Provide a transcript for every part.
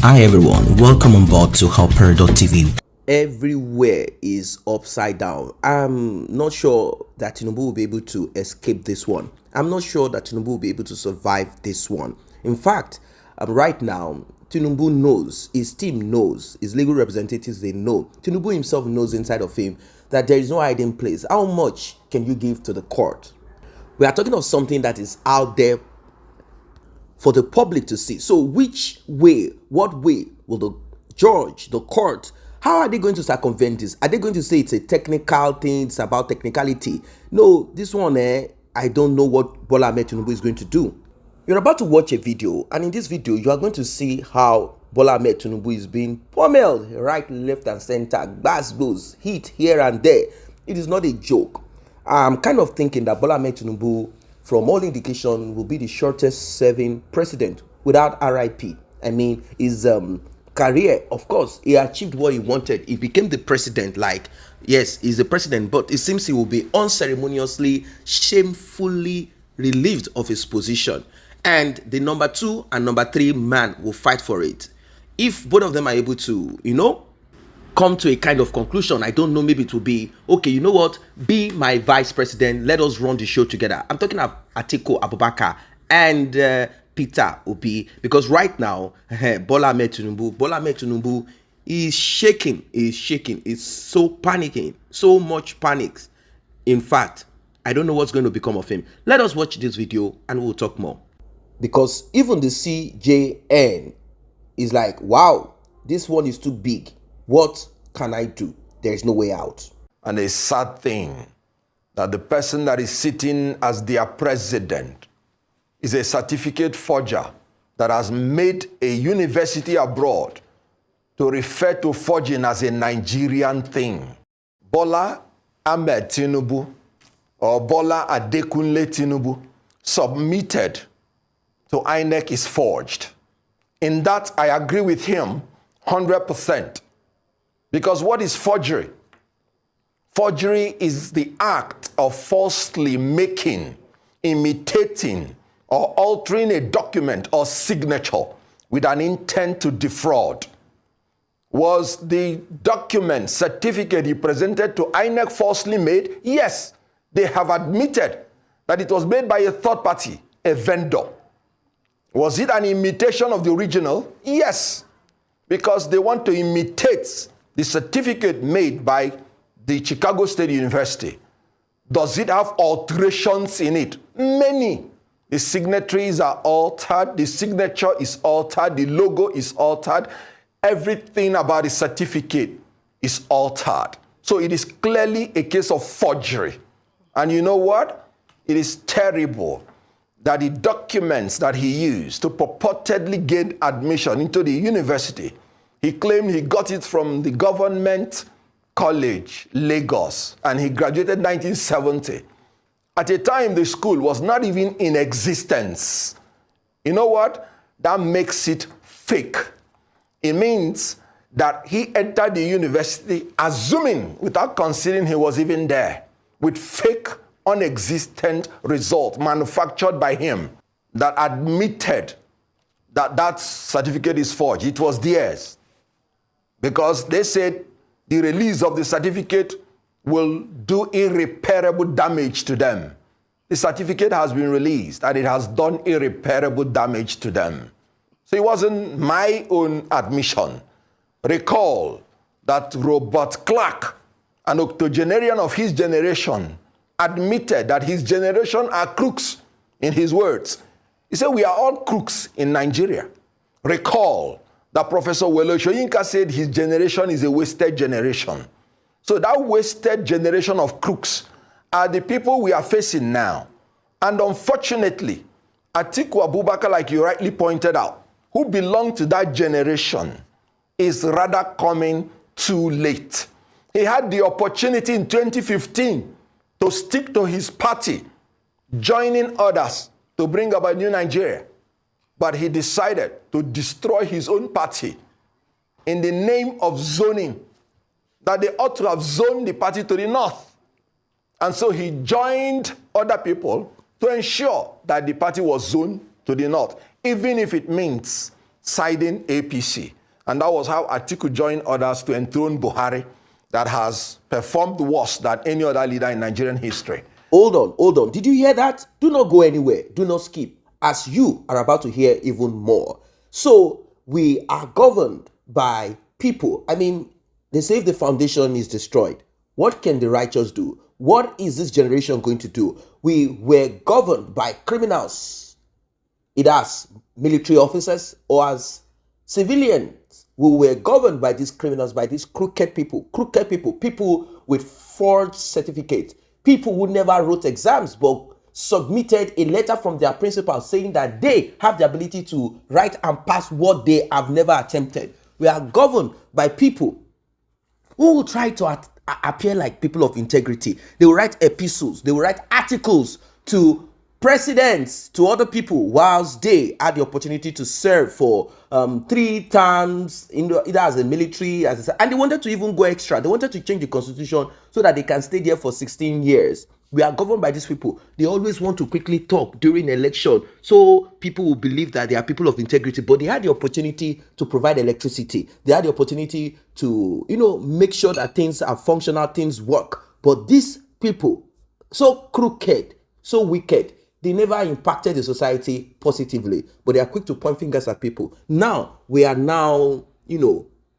Hi everyone, welcome on board to Helper.tv. Everywhere is upside down. I'm not sure that Tinubu will be able to escape this one. I'm not sure that Tinubu will be able to survive this one. In fact, right now, Tinubu knows, his team knows, his legal representatives, they know. Tinubu himself knows inside of him that there is no hiding place. How much can you give to the court? We are talking of something that is out there for the public to see. So which way, what way will the judge, the court, how are they going to circumvent this? Are they going to say it's a technical thing, it's about technicality? No, this one, I don't know what Bola Ahmed Tinubu is going to do. You're about to watch a video, and in this video, you are going to see how Bola Ahmed Tinubu is being pummeled right, left, and center, gbas, hit here and there. It is not a joke. I'm kind of thinking that Bola Ahmed Tinubu, from all indication, will be the shortest serving president without RIP. I mean, his career, of course, he achieved what he wanted. He became the president. Like, yes, he's the president, but it seems he will be unceremoniously, shamefully relieved of his position. And the number 2 and number 3 man will fight for it. If both of them are able to, come to a kind of conclusion, I don't know, maybe it will be, okay, you know what, be my vice president, let us run the show together. I'm talking of Atiku Abubakar and Peter Obi, because right now, Bola Ahmed Tinubu is shaking, is so panicking, so much panics. In fact, I don't know what's going to become of him. Let us watch this video and we'll talk more. Because even the CJN is like, wow, this one is too big. What can I do? There is no way out. And a sad thing that the person that is sitting as their president is a certificate forger that has made a university abroad to refer to forging as a Nigerian thing. Bola Ahmed Tinubu or Bola Adekunle Tinubu submitted to INEC is forged. In that, I agree with him 100%. Because what is forgery? Forgery is the act of falsely making, imitating, or altering a document or signature with an intent to defraud. Was the document, certificate he presented to INEC falsely made? Yes, they have admitted that it was made by a third party, a vendor. Was it an imitation of the original? Yes, because they want to imitate the certificate made by the Chicago State University. Does it have alterations in it? Many. The signatories are altered, the signature is altered, the logo is altered. Everything about the certificate is altered. So it is clearly a case of forgery. And you know what? It is terrible that the documents that he used to purportedly gain admission into the university, he claimed he got it from the government college, Lagos, and he graduated 1970. At a time, the school was not even in existence. You know what? That makes it fake. It means that he entered the university assuming, without considering he was even there, with fake, unexistent results manufactured by him that admitted that that certificate is forged. It was theirs. Because they said the release of the certificate will do irreparable damage to them. The certificate has been released and it has done irreparable damage to them. So it wasn't my own admission. Recall that Robert Clark, an octogenarian of his generation, admitted that his generation are crooks, in his words. He said, we are all crooks in Nigeria. Recall that Professor Wole Soyinka said his generation is a wasted generation. So that wasted generation of crooks are the people we are facing now. And unfortunately, Atiku Abubakar, like you rightly pointed out, who belonged to that generation, is rather coming too late. He had the opportunity in 2015 to stick to his party, joining others to bring about new Nigeria. But he decided to destroy his own party in the name of zoning, that they ought to have zoned the party to the north. And so he joined other people to ensure that the party was zoned to the north, even if it means siding APC. And that was how Atiku joined others to enthrone Buhari, that has performed worse than any other leader in Nigerian history. Hold on. Did you hear that? Do not go anywhere. Do not skip, as you are about to hear even more. So we are governed by people. I mean, they say if the foundation is destroyed, what can the righteous do? What is this generation going to do? We were governed by criminals, either as military officers or as civilians. We were governed by these criminals, by these crooked people, people with forged certificates, people who never wrote exams but submitted a letter from their principal saying that they have the ability to write and pass what they have never attempted. We are governed by people who will try to appear like people of integrity. They will write epistles, they will write articles to presidents, to other people, whilst they had the opportunity to serve for 3 terms, either as a military, and they wanted to even go extra. They wanted to change the constitution so that they can stay there for 16 years. We are governed by these people. They always want to quickly talk during election, so people will believe that they are people of integrity, but they had the opportunity to provide electricity. They had the opportunity to, make sure that things are functional, things work. But these people, so crooked, so wicked, they never impacted the society positively, but they are quick to point fingers at people. Now, we are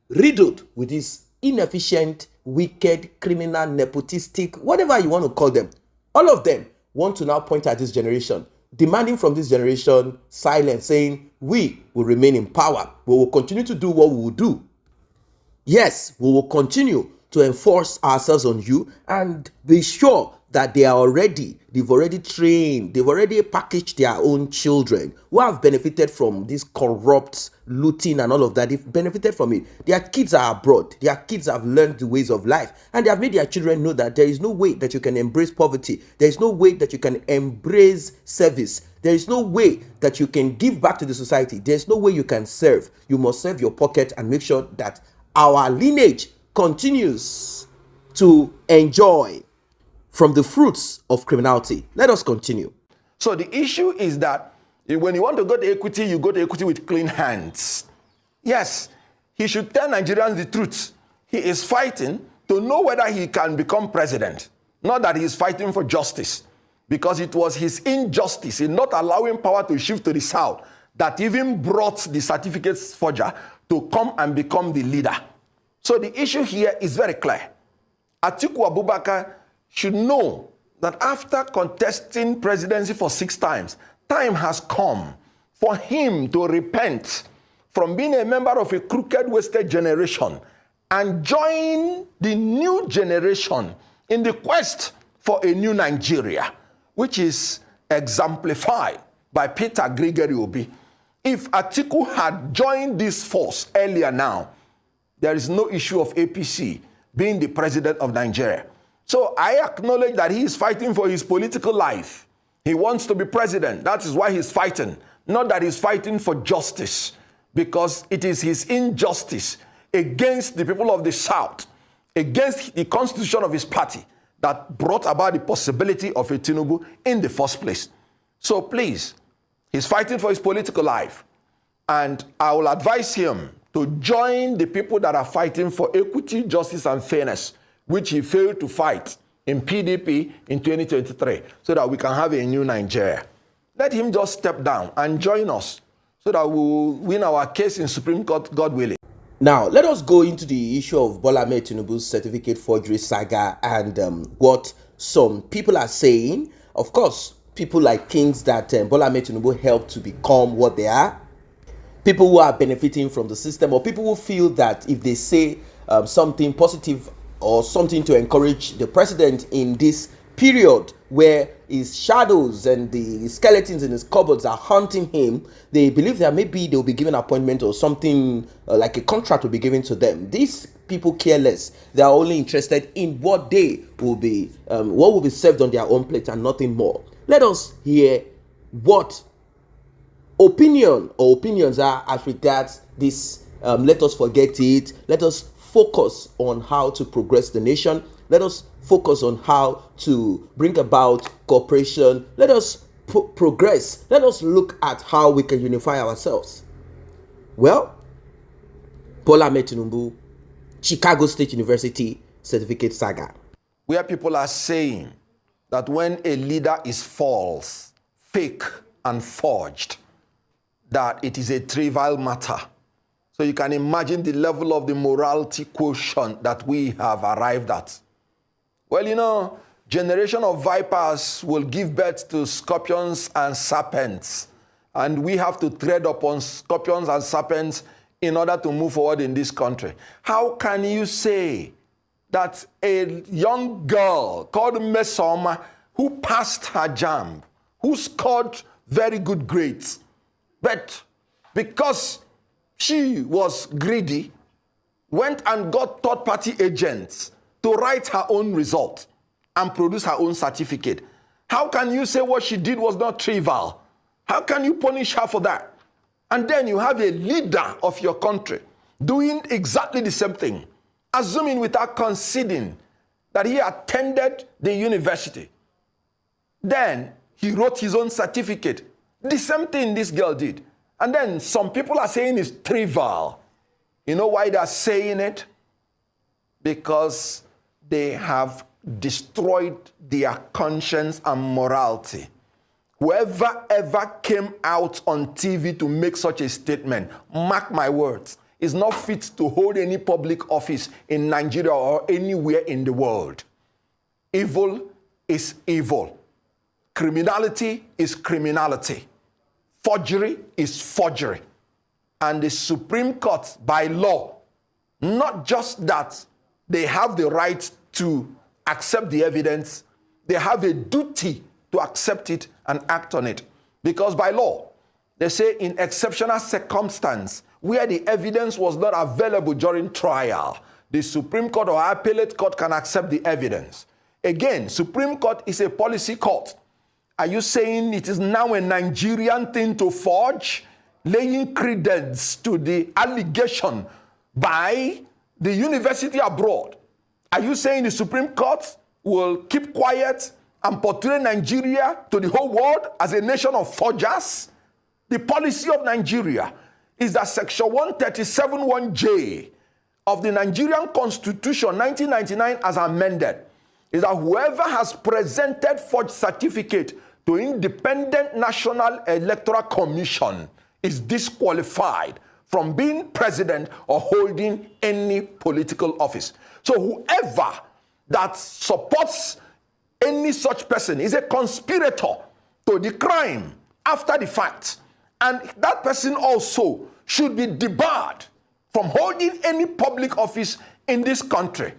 riddled with this inefficient, wicked, criminal, nepotistic, whatever you want to call them. All of them want to now point at this generation, demanding from this generation silence, saying, we will remain in power. We will continue to do what we will do. Yes, we will continue to enforce ourselves on you and be sure that they've already trained, they've already packaged their own children who have benefited from this corrupt looting and all of that. They've benefited from it. Their kids are abroad. Their kids have learned the ways of life, and they have made their children know that there is no way that you can embrace poverty. There is no way that you can embrace service. There is no way that you can give back to the society. There is no way you can serve. You must serve your pocket and make sure that our lineage continues to enjoy from the fruits of criminality. Let us continue. So the issue is that when you want to go to equity, you go to equity with clean hands. Yes, he should tell Nigerians the truth. He is fighting to know whether he can become president. Not that he is fighting for justice, because it was his injustice in not allowing power to shift to the south that even brought the certificates forger to come and become the leader. So the issue here is very clear. Atiku Abubakar should know that after contesting presidency for 6 times, time has come for him to repent from being a member of a crooked, wasted generation and join the new generation in the quest for a new Nigeria, which is exemplified by Peter Gregory Obi. If Atiku had joined this force earlier now, there is no issue of APC being the president of Nigeria. So I acknowledge that he is fighting for his political life. He wants to be president. That is why he's fighting. Not that he's fighting for justice, because it is his injustice against the people of the South, against the constitution of his party, that brought about the possibility of a Tinubu in the first place. So please, he's fighting for his political life. And I will advise him to join the people that are fighting for equity, justice, and fairness, which he failed to fight in PDP in 2023, so that we can have a new Nigeria. Let him just step down and join us so that we will win our case in Supreme Court, God willing. Now, let us go into the issue of Bola Ahmed Tinubu's certificate forgery saga and what some people are saying. Of course, people like kings that Bola Ahmed Tinubu helped to become what they are. People who are benefiting from the system, or people who feel that if they say something positive or something to encourage the president in this period where his shadows and the skeletons in his cupboards are haunting him, they believe that maybe they'll be given an appointment or something like a contract will be given to them. These people care less. They are only interested in what they will be, what will be served on their own plate and nothing more. Let us hear what opinion or opinions are as regards this. Let us forget it. Let us focus on how to progress the nation. Let us focus on how to bring about cooperation. Let us progress. Let us look at how we can unify ourselves. Well, Bola Ahmed Tinubu, Chicago State University certificate saga. Where people are saying that when a leader is false, fake, and forged, that it is a trivial matter. So you can imagine the level of the morality quotient that we have arrived at. Well, you know, generation of vipers will give birth to scorpions and serpents. And we have to tread upon scorpions and serpents in order to move forward in this country. How can you say that a young girl called Mesoma, who passed her JAMB, who scored very good grades, but because she was greedy, went and got third-party agents to write her own result and produce her own certificate? How can you say what she did was not trivial? How can you punish her for that? And then you have a leader of your country doing exactly the same thing, assuming without conceding that he attended the university. Then he wrote his own certificate. The same thing this girl did. And then some people are saying it's trivial. You know why they're saying it? Because they have destroyed their conscience and morality. Whoever ever came out on TV to make such a statement, mark my words, is not fit to hold any public office in Nigeria or anywhere in the world. Evil is evil. Criminality is criminality. Forgery is forgery. And the Supreme Court, by law, not just that they have the right to accept the evidence, they have a duty to accept it and act on it. Because by law, they say in exceptional circumstance, where the evidence was not available during trial, the Supreme Court or appellate court can accept the evidence. Again, Supreme Court is a policy court. Are you saying it is now a Nigerian thing to forge, laying credence to the allegation by the university abroad? Are you saying the Supreme Court will keep quiet and portray Nigeria to the whole world as a nation of forgers? The policy of Nigeria is that Section 137(1)J of the Nigerian Constitution 1999 as amended is that whoever has presented forged certificate to Independent National Electoral Commission is disqualified from being president or holding any political office. So whoever that supports any such person is a conspirator to the crime after the fact. And that person also should be debarred from holding any public office in this country.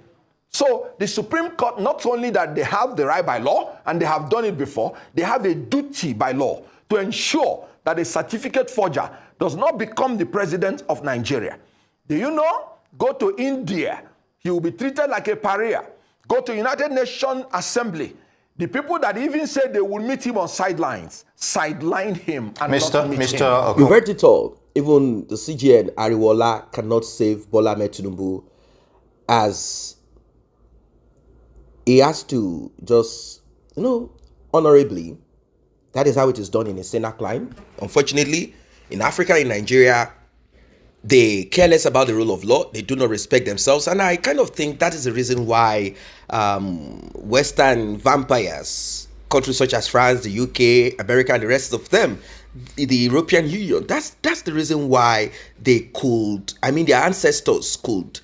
So the Supreme Court, not only that they have the right by law, and they have done it before, they have a duty by law to ensure that a certificate forger does not become the president of Nigeria. Do you know? Go to India, he will be treated like a pariah. Go to United Nations Assembly. The people that even said they will meet him on sidelines, sidelined him and not meet him. You've heard it all. Even the CGN, Ariwola, cannot save Bola Ahmed Tinubu, as he has to just, honorably, that is how it is done in a Senate climb. Unfortunately, in Africa, in Nigeria, they care less about the rule of law. They do not respect themselves. And I kind of think that is the reason why Western vampires, countries such as France, the UK, America, and the rest of them, the European Union, that's the reason why they could, their ancestors could,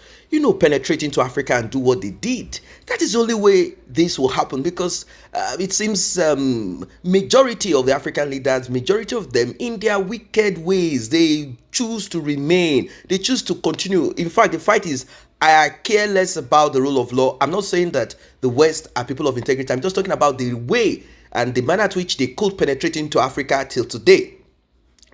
penetrate into Africa and do what they did. That is the only way this will happen, because it seems majority of the African leaders, majority of them, in their wicked ways, they choose to remain. They choose to continue. In fact, the fight is, I care less about the rule of law. I'm not saying that the West are people of integrity. I'm just talking about the way and the manner at which they could penetrate into Africa till today.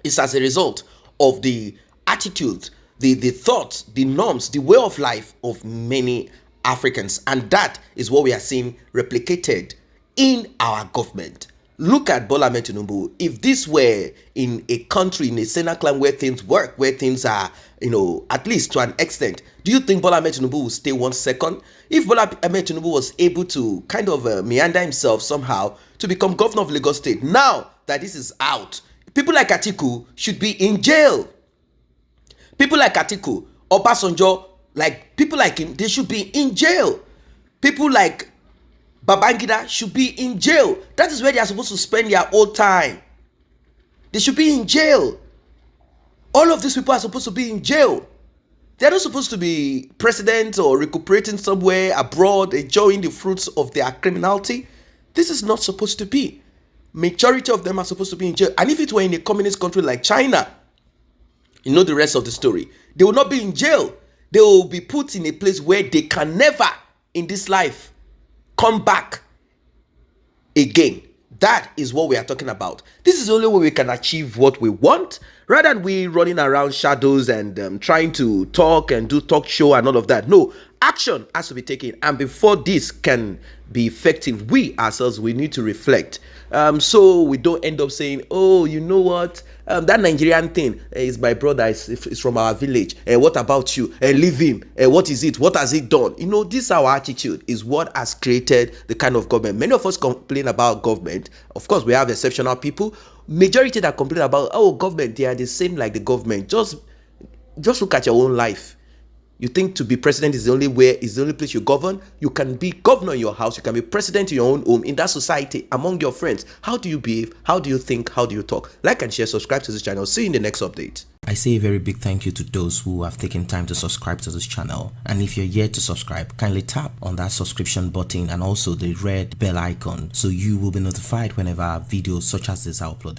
It's as a result of the attitude, the thoughts, the norms, the way of life of many Africans. And that is what we are seeing replicated in our government. Look at Bola Ahmed Tinubu. If this were in a country, in a Senate clan where things work, where things are, at least to an extent, do you think Bola Ahmed Tinubu will stay 1 second? If Bola Ahmed Tinubu was able to kind of meander himself somehow to become governor of Lagos State, now that this is out, people like Atiku should be in jail. People like Atiku, Obasanjo, like people like him, they should be in jail. People like Babangida should be in jail. That is where they are supposed to spend their whole time. They should be in jail. All of these people are supposed to be in jail. They're not supposed to be president or recuperating somewhere abroad, enjoying the fruits of their criminality. This is not supposed to be. Majority of them are supposed to be in jail. And if it were in a communist country like China, you know the rest of the story. They will not be in jail. They will be put in a place where they can never in this life come back again. That is what we are talking about. This is the only way we can achieve what we want, rather than we running around shadows and trying to talk and do talk show and all of that. No, action has to be taken. And before this can be effective, we ourselves, we need to reflect. So we don't end up saying, oh, you know what? That Nigerian thing is my brother, is from our village. What about you? Leave him. What is it? What has he done? You know, this our attitude is what has created the kind of government. Many of us complain about government. Of course, we have exceptional people. Majority that complain about, oh, government, they are the same like the government. Just look at your own life. You think to be president is the only place you govern? You can be governor in your house. You can be president in your own home, in that society, among your friends. How do you behave? How do you think? How do you talk? Like and share, subscribe to this channel. See you in the next update. I say a very big thank you to those who have taken time to subscribe to this channel. And if you're yet to subscribe, kindly tap on that subscription button and also the red bell icon so you will be notified whenever videos such as this are uploaded.